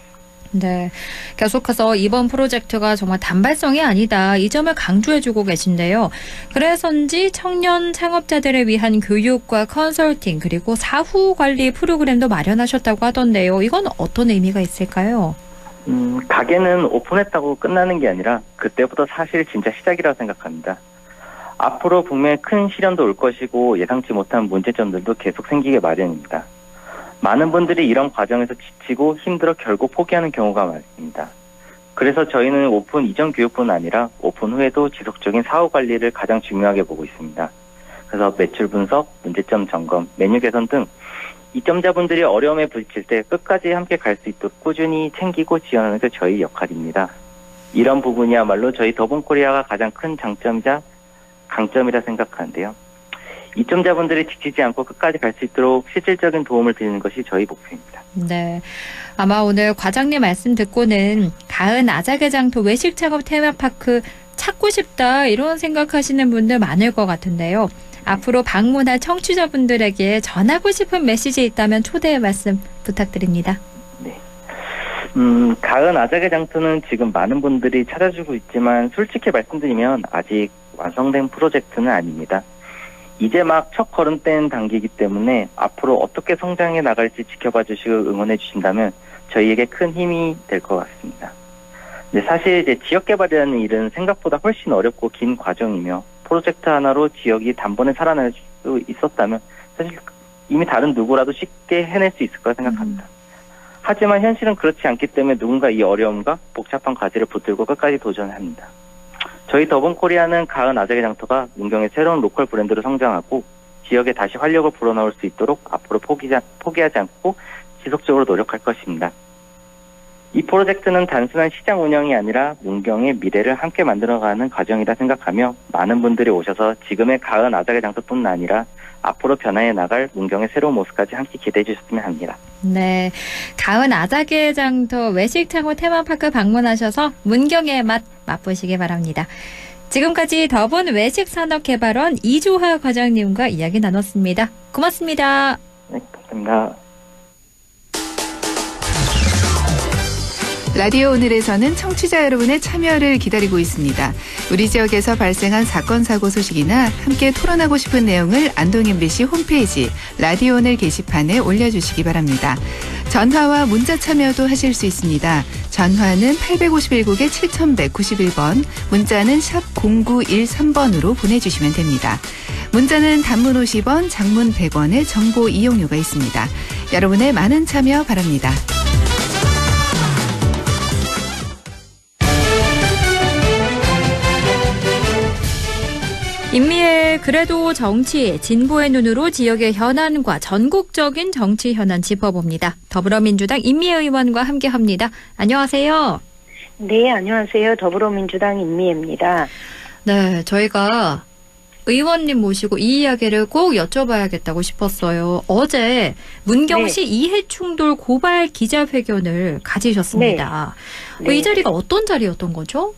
네, 계속해서 이번 프로젝트가 정말 단발성이 아니다. 이 점을 강조해주고 계신데요. 그래서인지 청년 창업자들을 위한 교육과 컨설팅 그리고 사후 관리 프로그램도 마련하셨다고 하던데요. 이건 어떤 의미가 있을까요? 가게는 오픈했다고 끝나는 게 아니라 그때부터 사실 진짜 시작이라고 생각합니다. 앞으로 분명히 큰 시련도 올 것이고 예상치 못한 문제점들도 계속 생기게 마련입니다. 많은 분들이 이런 과정에서 지치고 힘들어 결국 포기하는 경우가 많습니다. 그래서 저희는 오픈 이전 교육뿐 아니라 오픈 후에도 지속적인 사후 관리를 가장 중요하게 보고 있습니다. 그래서 매출 분석, 문제점 점검, 메뉴 개선 등 입점자분들이 어려움에 부딪힐 때 끝까지 함께 갈 수 있도록 꾸준히 챙기고 지원하는 게 저희 역할입니다. 이런 부분이야말로 저희 더본코리아가 가장 큰 장점이자 강점이라 생각하는데요. 입점자분들이 지치지 않고 끝까지 갈 수 있도록 실질적인 도움을 드리는 것이 저희 목표입니다. 네, 아마 오늘 과장님 말씀 듣고는 가은 아자개장터 외식 창업 테마파크 찾고 싶다 이런 생각하시는 분들 많을 것 같은데요. 앞으로 방문할 청취자분들에게 전하고 싶은 메시지 있다면 초대의 말씀 부탁드립니다. 네. 가은 아자개장터는 지금 많은 분들이 찾아주고 있지만 솔직히 말씀드리면 아직 완성된 프로젝트는 아닙니다. 이제 막 첫 걸음 뗀 단계이기 때문에 앞으로 어떻게 성장해 나갈지 지켜봐 주시고 응원해 주신다면 저희에게 큰 힘이 될 것 같습니다. 근데 사실 이제 지역 개발이라는 일은 생각보다 훨씬 어렵고 긴 과정이며 프로젝트 하나로 지역이 단번에 살아날 수 있었다면 사실 이미 다른 누구라도 쉽게 해낼 수 있을 거라 생각합니다. 하지만 현실은 그렇지 않기 때문에 누군가 이 어려움과 복잡한 과제를 붙들고 끝까지 도전합니다. 저희 더본코리아는 가은 아자개장터가 문경의 새로운 로컬 브랜드로 성장하고 지역에 다시 활력을 불어넣을 수 있도록 앞으로 포기하지 않고 지속적으로 노력할 것입니다. 이 프로젝트는 단순한 시장 운영이 아니라 문경의 미래를 함께 만들어가는 과정이라 생각하며 많은 분들이 오셔서 지금의 가은 아자개장터뿐 아니라 앞으로 변화해 나갈 문경의 새로운 모습까지 함께 기대해 주셨으면 합니다. 네, 가은 아자개장터 외식창호 테마파크 방문하셔서 문경의 맛 맛보시기 바랍니다. 지금까지 더본 외식산업개발원 이주하 과장님과 이야기 나눴습니다. 고맙습니다. 네, 감사합니다. 라디오 오늘에서는 청취자 여러분의 참여를 기다리고 있습니다. 우리 지역에서 발생한 사건 사고 소식이나 함께 토론하고 싶은 내용을 안동 MBC 홈페이지 라디오 오늘 게시판에 올려주시기 바랍니다. 전화와 문자 참여도 하실 수 있습니다. 전화는 851국에 7191번, 문자는 샵 0913번으로 보내주시면 됩니다. 문자는 단문 50원, 장문 100원의 정보 이용료가 있습니다. 여러분의 많은 참여 바랍니다. 임미의 그래도 정치, 진보의 눈으로 지역의 현안과 전국적인 정치 현안 짚어봅니다. 더불어민주당 임미애 의원과 함께합니다. 안녕하세요. 네, 안녕하세요. 더불어민주당 임미애입니다. 네, 저희가 의원님 모시고 이 이야기를 꼭 여쭤봐야겠다고 싶었어요. 어제 문경시 이해충돌 고발 기자회견을 가지셨습니다. 네. 이 자리가 어떤 자리였던 거죠?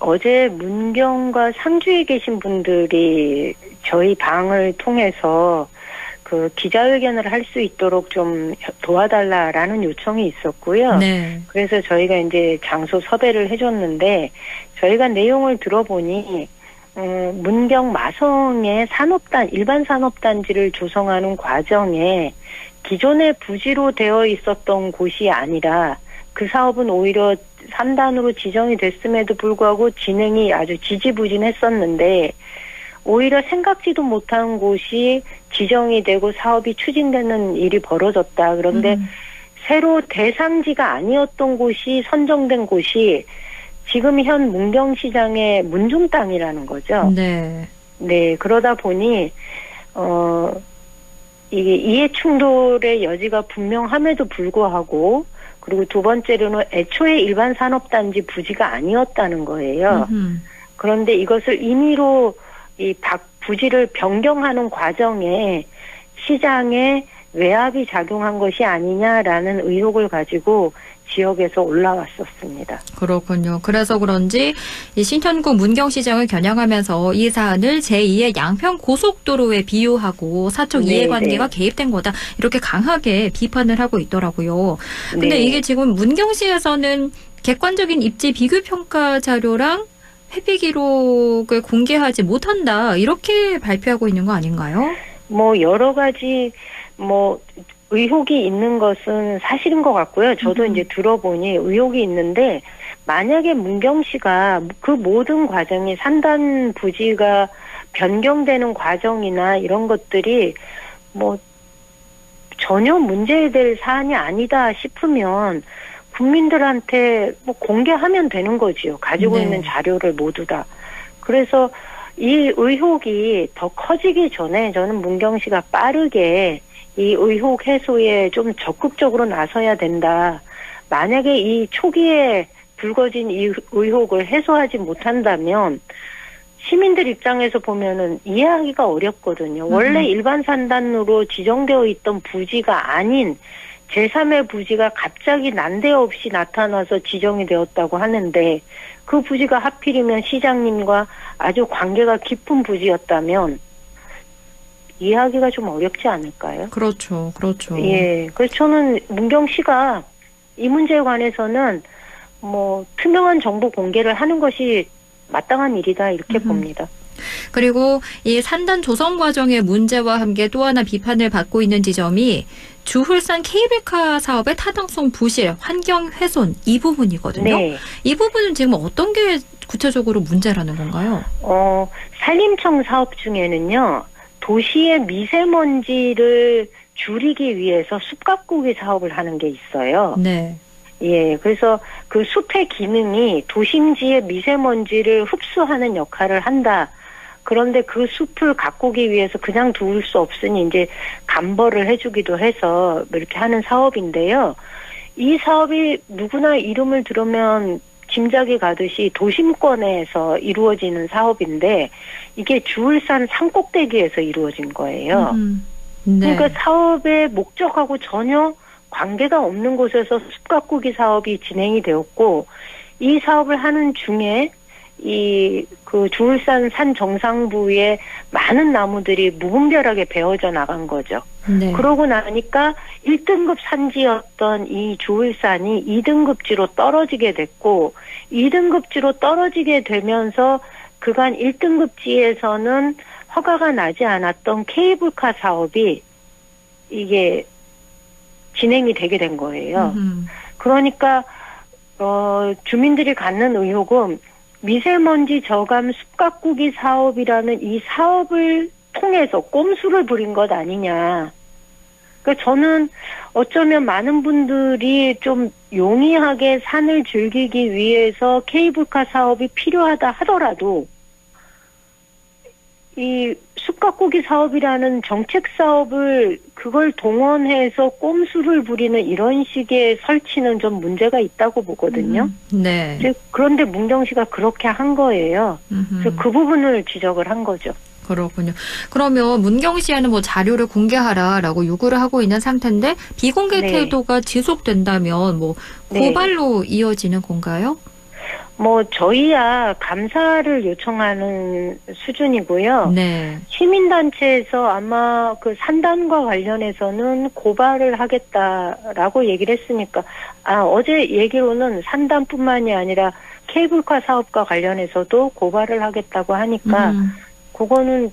어제 문경과 상주에 계신 분들이 저희 방을 통해서 그 기자회견을 할 수 있도록 좀 도와달라라는 요청이 있었고요. 네. 그래서 저희가 이제 장소 섭외를 해줬는데 저희가 내용을 들어보니 문경 마성의 일반 산업단지를 조성하는 과정에 기존의 부지로 되어 있었던 곳이 아니라 그 사업은 오히려 3단으로 지정이 됐음에도 불구하고 진행이 아주 지지부진했었는데 오히려 생각지도 못한 곳이 지정이 되고 사업이 추진되는 일이 벌어졌다. 그런데 새로 대상지가 아니었던 곳이 선정된 곳이 지금 현 문경시장의 문중 땅이라는 거죠. 네. 네, 그러다 보니 이게 이해충돌의 여지가 분명함에도 불구하고 그리고 두 번째로는 애초에 일반 산업단지 부지가 아니었다는 거예요. 그런데 이것을 임의로 부지를 변경하는 과정에 시장에 외압이 작용한 것이 아니냐라는 의혹을 가지고 지역에서 올라왔었습니다. 그렇군요. 그래서 그런지 이 신현구 문경시장을 겨냥하면서 이 사안을 제2의 양평 고속도로에 비유하고 사적 네, 이해관계가 네. 개입된 거다. 이렇게 강하게 비판을 하고 있더라고요. 근데 네. 이게 지금 문경시에서는 객관적인 입지 비교 평가 자료랑 회비 기록을 공개하지 못한다. 이렇게 발표하고 있는 거 아닌가요? 뭐 여러 가지 뭐 의혹이 있는 것은 사실인 것 같고요. 저도 이제 들어보니 의혹이 있는데 만약에 문경시가 그 모든 과정이 산단 부지가 변경되는 과정이나 이런 것들이 뭐 전혀 문제될 사안이 아니다 싶으면 국민들한테 뭐 공개하면 되는 거지요. 가지고 네. 있는 자료를 모두 다. 그래서 이 의혹이 더 커지기 전에 저는 문경시가 빠르게 이 의혹 해소에 좀 적극적으로 나서야 된다. 만약에 이 초기에 불거진 이 의혹을 해소하지 못한다면 시민들 입장에서 보면은 이해하기가 어렵거든요. 원래 일반 산단으로 지정되어 있던 부지가 아닌 제3의 부지가 갑자기 난데없이 나타나서 지정이 되었다고 하는데 그 부지가 하필이면 시장님과 아주 관계가 깊은 부지였다면 이해하기가 좀 어렵지 않을까요? 그렇죠. 그렇죠. 예. 그래서 저는 문경시가 이 문제에 관해서는 뭐 투명한 정보 공개를 하는 것이 마땅한 일이다 이렇게 봅니다. 그리고 이 산단 조성 과정의 문제와 함께 또 하나 비판을 받고 있는 지점이 주훌산 케이블카 사업의 타당성 부실, 환경 훼손 이 부분이거든요. 네. 이 부분은 지금 어떤 게 구체적으로 문제라는 건가요? 산림청 사업 중에는요. 도시의 미세먼지를 줄이기 위해서 숲 가꾸기 사업을 하는 게 있어요. 네. 예, 그래서 그 숲의 기능이 도심지의 미세먼지를 흡수하는 역할을 한다. 그런데 그 숲을 가꾸기 위해서 그냥 두을 수 없으니 이제 감벌을 해주기도 해서 이렇게 하는 사업인데요. 이 사업이 누구나 이름을 들으면 짐작이 가듯이 도심권에서 이루어지는 사업인데 이게 주울산 산꼭대기에서 이루어진 거예요. 네. 그러니까 사업의 목적하고 전혀 관계가 없는 곳에서 숲 가꾸기 사업이 진행이 되었고 이 사업을 하는 중에 이 그 주울산 산 정상부에 많은 나무들이 무분별하게 베어져 나간 거죠. 네. 그러고 나니까 1등급 산지였던 이 주울산이 2등급지로 떨어지게 됐고 2등급지로 떨어지게 되면서 그간 1등급지에서는 허가가 나지 않았던 케이블카 사업이 이게 진행이 되게 된 거예요. 그러니까 주민들이 갖는 의혹은 미세먼지 저감 숲 가꾸기 사업이라는 이 사업을 통해서 꼼수를 부린 것 아니냐. 그러니까 저는 어쩌면 많은 분들이 좀 용이하게 산을 즐기기 위해서 케이블카 사업이 필요하다 하더라도 이 숲 가꾸기 사업이라는 정책 사업을 그걸 동원해서 꼼수를 부리는 이런 식의 설치는 좀 문제가 있다고 보거든요. 네. 그런데 문경시가 그렇게 한 거예요. 그래서 그 부분을 지적을 한 거죠. 그렇군요. 그러면 문경시에는 뭐 자료를 공개하라라고 요구를 하고 있는 상태인데 비공개 네. 태도가 지속된다면 뭐 고발로 이어지는 건가요? 뭐 저희야 감사를 요청하는 수준이고요. 네. 시민단체에서 아마 그 산단과 관련해서는 고발을 하겠다라고 얘기를 했으니까 어제 얘기로는 산단뿐만이 아니라 케이블카 사업과 관련해서도 고발을 하겠다고 하니까 그거는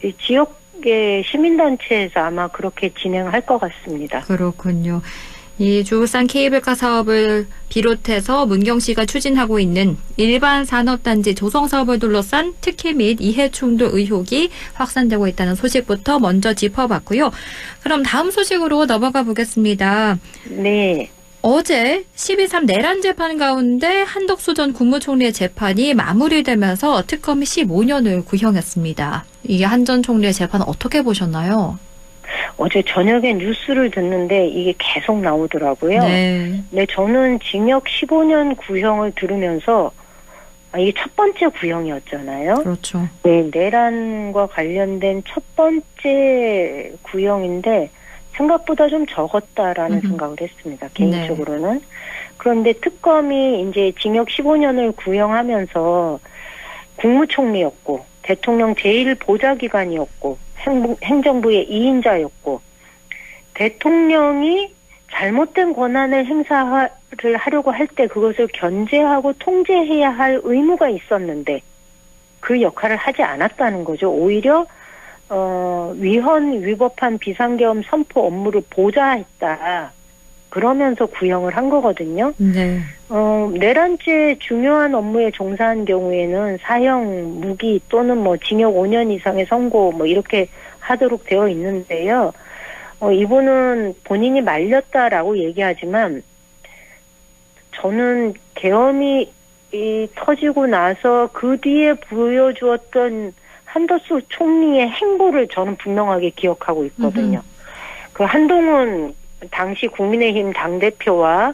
이 지역의 시민단체에서 아마 그렇게 진행할 것 같습니다. 그렇군요. 이 주울산 케이블카 사업을 비롯해서 문경시가 추진하고 있는 일반 산업단지 조성 사업을 둘러싼 특혜 및 이해충돌 의혹이 확산되고 있다는 소식부터 먼저 짚어봤고요. 그럼 다음 소식으로 넘어가 보겠습니다. 네. 어제 12.3 내란 재판 가운데 한덕수 전 국무총리의 재판이 마무리되면서 특검이 15년을 구형했습니다. 이 한 전 총리의 재판 어떻게 보셨나요? 어제 저녁에 뉴스를 듣는데 이게 계속 나오더라고요. 네. 네, 저는 징역 15년 구형을 들으면서 이게 첫 번째 구형이었잖아요. 그렇죠. 네, 내란과 관련된 첫 번째 구형인데 생각보다 좀 적었다라는 생각을 했습니다. 개인적으로는. 그런데 특검이 이제 징역 15년을 구형하면서 국무총리였고 대통령 제1보좌기관이었고 행정부의 2인자였고 대통령이 잘못된 권한을 행사를 하려고 할 때 그것을 견제하고 통제해야 할 의무가 있었는데 그 역할을 하지 않았다는 거죠. 오히려 위헌 위법한 비상계엄 선포 업무를 보좌했다. 그러면서 구형을 한 거거든요. 네. 내란죄 중요한 업무에 종사한 경우에는 사형, 무기 또는 뭐 징역 5년 이상의 선고 뭐 이렇게 하도록 되어 있는데요. 이분은 본인이 말렸다라고 얘기하지만 저는 계엄이 터지고 나서 그 뒤에 보여주었던 한덕수 총리의 행보를 저는 분명하게 기억하고 있거든요. 그 한동훈 당시 국민의힘 당대표와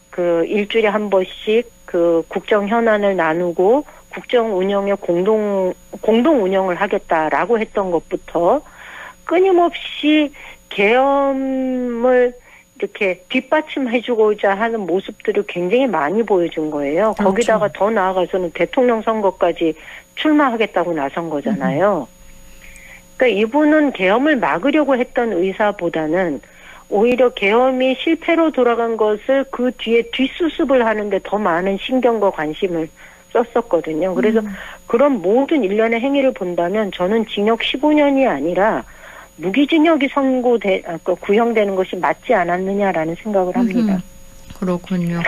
그 일주일에 한 번씩 그 국정 현안을 나누고 국정 운영에 공동 운영을 하겠다라고 했던 것부터 끊임없이 계엄을 이렇게 뒷받침해주고자 하는 모습들을 굉장히 많이 보여준 거예요. 그렇죠. 거기다가 더 나아가서는 대통령 선거까지 출마하겠다고 나선 거잖아요. 그러니까 이분은 계엄을 막으려고 했던 의사보다는 오히려 계엄이 실패로 돌아간 것을 그 뒤에 뒷수습을 하는데 더 많은 신경과 관심을 썼었거든요. 그래서 그런 모든 일련의 행위를 본다면 저는 징역 15년이 아니라 무기징역이 구형되는 것이 맞지 않았느냐라는 생각을 합니다. 그렇군요.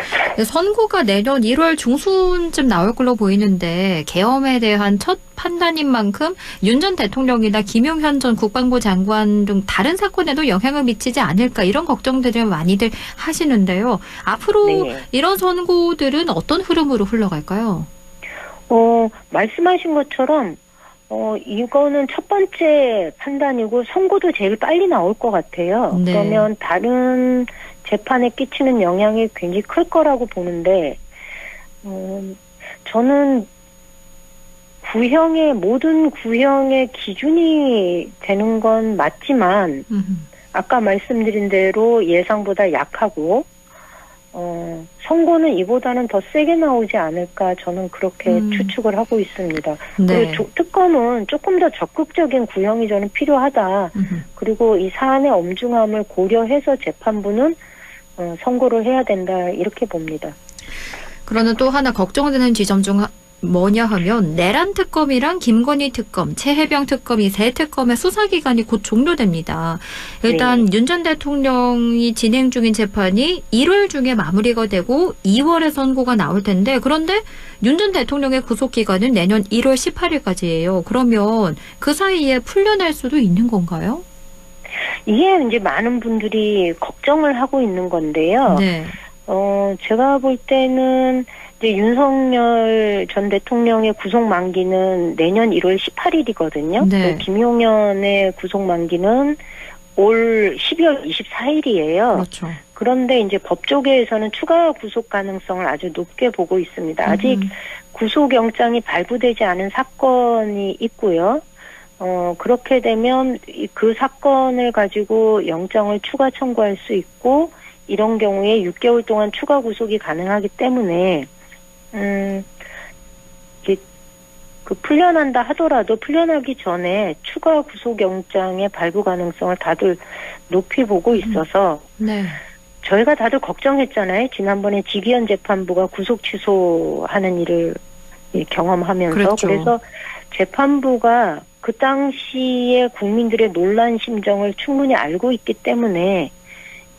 선고가 내년 1월 중순쯤 나올 걸로 보이는데 계엄에 대한 첫 판단인 만큼 윤 전 대통령이나 김용현 전 국방부 장관 등 다른 사건에도 영향을 미치지 않을까 이런 걱정들을 많이들 하시는데요. 앞으로 이런 선고들은 어떤 흐름으로 흘러갈까요? 말씀하신 것처럼 이거는 첫 번째 판단이고 선고도 제일 빨리 나올 것 같아요. 네. 그러면 다른 재판에 끼치는 영향이 굉장히 클 거라고 보는데 저는 모든 구형의 기준이 되는 건 맞지만 아까 말씀드린 대로 예상보다 약하고 선고는 이보다는 더 세게 나오지 않을까 저는 그렇게 추측을 하고 있습니다. 네. 그리고 특검은 조금 더 적극적인 구형이 저는 필요하다. 그리고 이 사안의 엄중함을 고려해서 재판부는 선고를 해야 된다 이렇게 봅니다. 그러나 또 하나 걱정되는 지점 중 뭐냐 하면 내란 특검이랑 김건희 특검, 최혜병 특검 이 세 특검의 수사기간이 곧 종료됩니다. 일단 윤 전 대통령이 진행 중인 재판이 1월 중에 마무리가 되고 2월에 선고가 나올 텐데 그런데 윤 전 대통령의 구속기간은 내년 1월 18일까지예요. 그러면 그 사이에 풀려날 수도 있는 건가요? 이게 이제 많은 분들이 걱정을 하고 있는 건데요. 네. 제가 볼 때는 이제 윤석열 전 대통령의 구속 만기는 내년 1월 18일이거든요. 네. 김용현의 구속 만기는 올 12월 24일이에요. 그렇죠. 그런데 이제 법조계에서는 추가 구속 가능성을 아주 높게 보고 있습니다. 아직 구속영장이 발부되지 않은 사건이 있고요. 그렇게 되면 그 사건을 가지고 영장을 추가 청구할 수 있고 이런 경우에 6개월 동안 추가 구속이 가능하기 때문에 풀려난다 하더라도 풀려나기 전에 추가 구속영장의 발부 가능성을 다들 높이 보고 있어서 네. 저희가 다들 걱정했잖아요. 지난번에 지기현 재판부가 구속 취소하는 일을 경험하면서 그렇죠. 그래서 재판부가 그 당시에 국민들의 놀란 심정을 충분히 알고 있기 때문에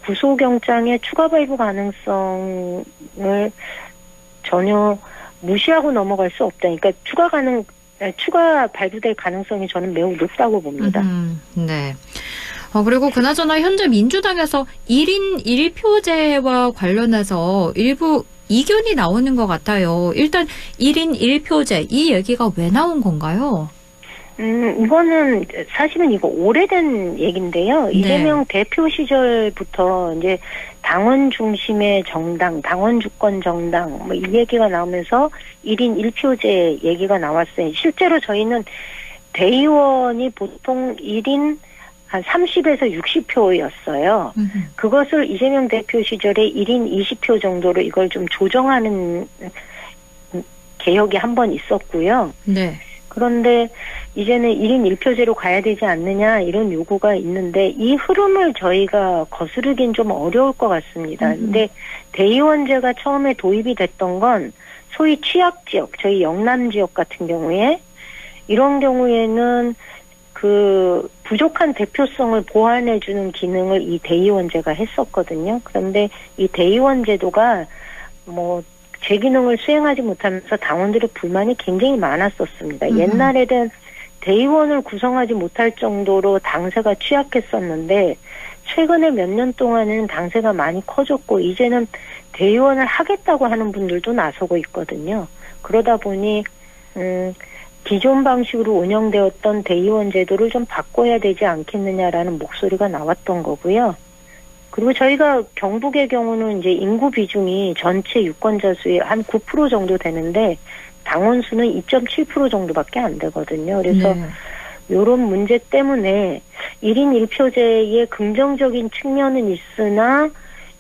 구속영장의 추가 발부 가능성을 전혀 무시하고 넘어갈 수 없다. 그러니까 추가 발부될 가능성이 저는 매우 높다고 봅니다. 네. 그리고 그나저나 현재 민주당에서 1인 1표제와 관련해서 일부 이견이 나오는 것 같아요. 일단 1인 1표제 이 얘기가 왜 나온 건가요? 이거는 사실은 이거 오래된 얘기인데요. 이재명 대표 시절부터 이제 당원 중심의 정당, 당원 주권 정당 뭐 이 얘기가 나오면서 1인 1표제 얘기가 나왔어요. 실제로 저희는 대의원이 보통 1인 한 30에서 60표였어요. 그것을 이재명 대표 시절에 1인 20표 정도로 이걸 좀 조정하는 개혁이 한 번 있었고요. 네. 그런데 이제는 1인 1표제로 가야 되지 않느냐 이런 요구가 있는데 이 흐름을 저희가 거스르긴 좀 어려울 것 같습니다. 근데 대의원제가 처음에 도입이 됐던 건 소위 취약지역, 저희 영남 지역 같은 경우에 이런 경우에는 그 부족한 대표성을 보완해주는 기능을 이 대의원제가 했었거든요. 그런데 이 대의원제도가 뭐 제 기능을 수행하지 못하면서 당원들의 불만이 굉장히 많았었습니다. 옛날에는 대의원을 구성하지 못할 정도로 당세가 취약했었는데 최근에 몇 년 동안은 당세가 많이 커졌고 이제는 대의원을 하겠다고 하는 분들도 나서고 있거든요. 그러다 보니 기존 방식으로 운영되었던 대의원 제도를 좀 바꿔야 되지 않겠느냐라는 목소리가 나왔던 거고요. 그리고 저희가 경북의 경우는 이제 인구 비중이 전체 유권자 수의 한 9% 정도 되는데 당원 수는 2.7% 정도밖에 안 되거든요. 그래서 이런 문제 때문에 1인 1표제의 긍정적인 측면은 있으나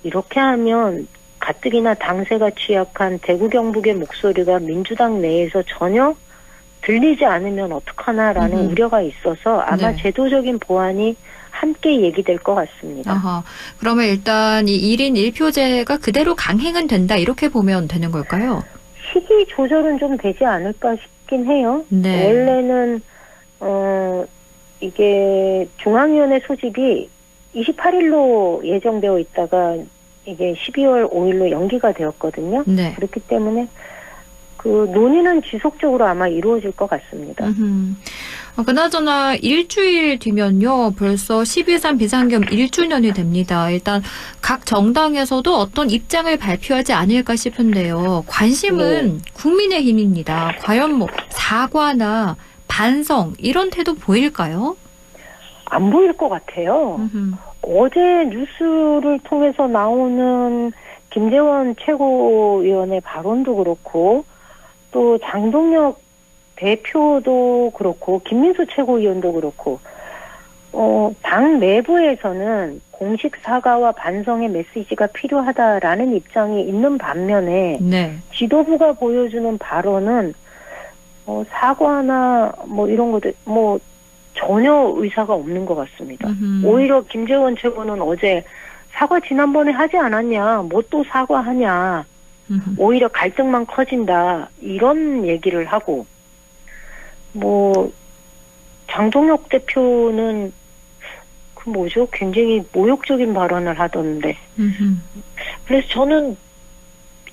이렇게 하면 가뜩이나 당세가 취약한 대구 경북의 목소리가 민주당 내에서 전혀 들리지 않으면 어떡하나라는 우려가 있어서 아마 제도적인 보완이 함께 얘기될 것 같습니다. 아하, 그러면 일단 이 1인 1표제가 그대로 강행은 된다 이렇게 보면 되는 걸까요? 시기 조절은 좀 되지 않을까 싶긴 해요. 네. 원래는 이게 중앙위원회 소집이 28일로 예정되어 있다가 이게 12월 5일로 연기가 되었거든요. 네. 그렇기 때문에 그 논의는 지속적으로 아마 이루어질 것 같습니다. 그나저나 일주일 뒤면요. 벌써 12.3 비상겸 1주년이 됩니다. 일단 각 정당에서도 어떤 입장을 발표하지 않을까 싶은데요. 관심은 국민의힘입니다. 과연 뭐 사과나 반성 이런 태도 보일까요? 안 보일 것 같아요. 어제 뉴스를 통해서 나오는 김재원 최고위원의 발언도 그렇고 또 장동혁 대표도 그렇고 김민수 최고위원도 그렇고 당 내부에서는 공식 사과와 반성의 메시지가 필요하다라는 입장이 있는 반면에 지도부가 보여주는 발언은 사과나 뭐 이런 것들 뭐 전혀 의사가 없는 것 같습니다. 오히려 김재원 최고는 어제 사과 지난번에 하지 않았냐, 뭐 또 사과하냐, 오히려 갈등만 커진다 이런 얘기를 하고 뭐 장동혁 대표는 그 뭐죠? 굉장히 모욕적인 발언을 하던데. 그래서 저는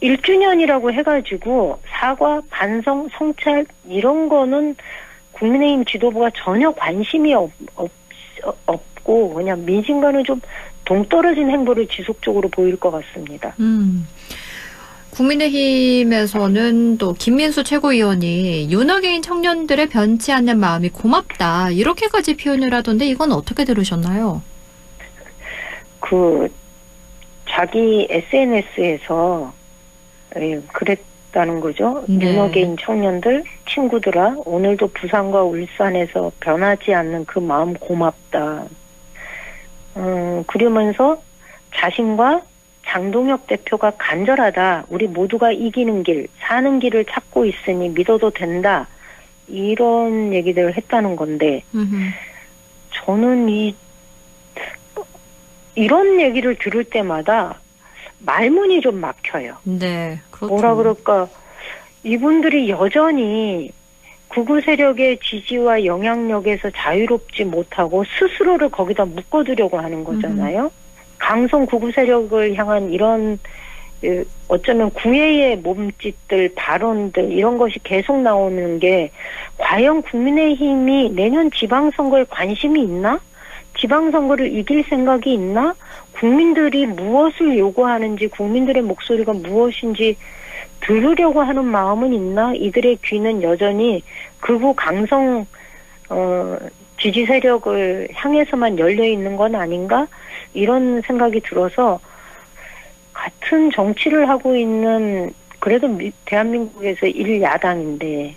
1주년이라고 해가지고 사과, 반성, 성찰 이런 거는 국민의힘 지도부가 전혀 관심이 없고 그냥 민심과는 좀 동떨어진 행보를 지속적으로 보일 것 같습니다. 국민의힘에서는 또 김민수 최고위원이 윤호개인 청년들의 변치 않는 마음이 고맙다 이렇게까지 표현을 하던데 이건 어떻게 들으셨나요? 그 자기 SNS에서 그랬다는 거죠. 윤호개인 청년들 친구들아 오늘도 부산과 울산에서 변하지 않는 그 마음 고맙다. 그러면서 자신과 장동혁 대표가 간절하다. 우리 모두가 이기는 길, 사는 길을 찾고 있으니 믿어도 된다. 이런 얘기들을 했다는 건데 저는 이런 얘기를 들을 때마다 말문이 좀 막혀요. 네, 그렇죠. 뭐라 그럴까. 이분들이 여전히 극우 세력의 지지와 영향력에서 자유롭지 못하고 스스로를 거기다 묶어두려고 하는 거잖아요. 강성 극우 세력을 향한 이런 어쩌면 구애의 몸짓들, 발언들 이런 것이 계속 나오는 게 과연 국민의힘이 내년 지방선거에 관심이 있나? 지방선거를 이길 생각이 있나? 국민들이 무엇을 요구하는지 국민들의 목소리가 무엇인지 들으려고 하는 마음은 있나? 이들의 귀는 여전히 극우 강성 지지 세력을 향해서만 열려 있는 건 아닌가? 이런 생각이 들어서 같은 정치를 하고 있는 그래도 대한민국에서 1야당인데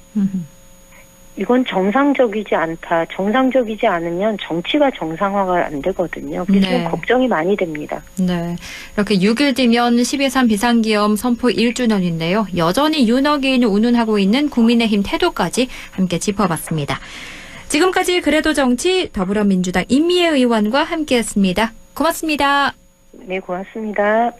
이건 정상적이지 않다. 정상적이지 않으면 정치가 정상화가 안 되거든요. 그래서 네. 걱정이 많이 됩니다. 네. 이렇게 6일 뒤면 12.3 비상기업 선포 1주년인데요. 여전히 윤핵인을 운운하고 있는 국민의힘 태도까지 함께 짚어봤습니다. 지금까지 그래도 정치 더불어민주당 임미애 의원과 함께했습니다. 고맙습니다. 네, 고맙습니다.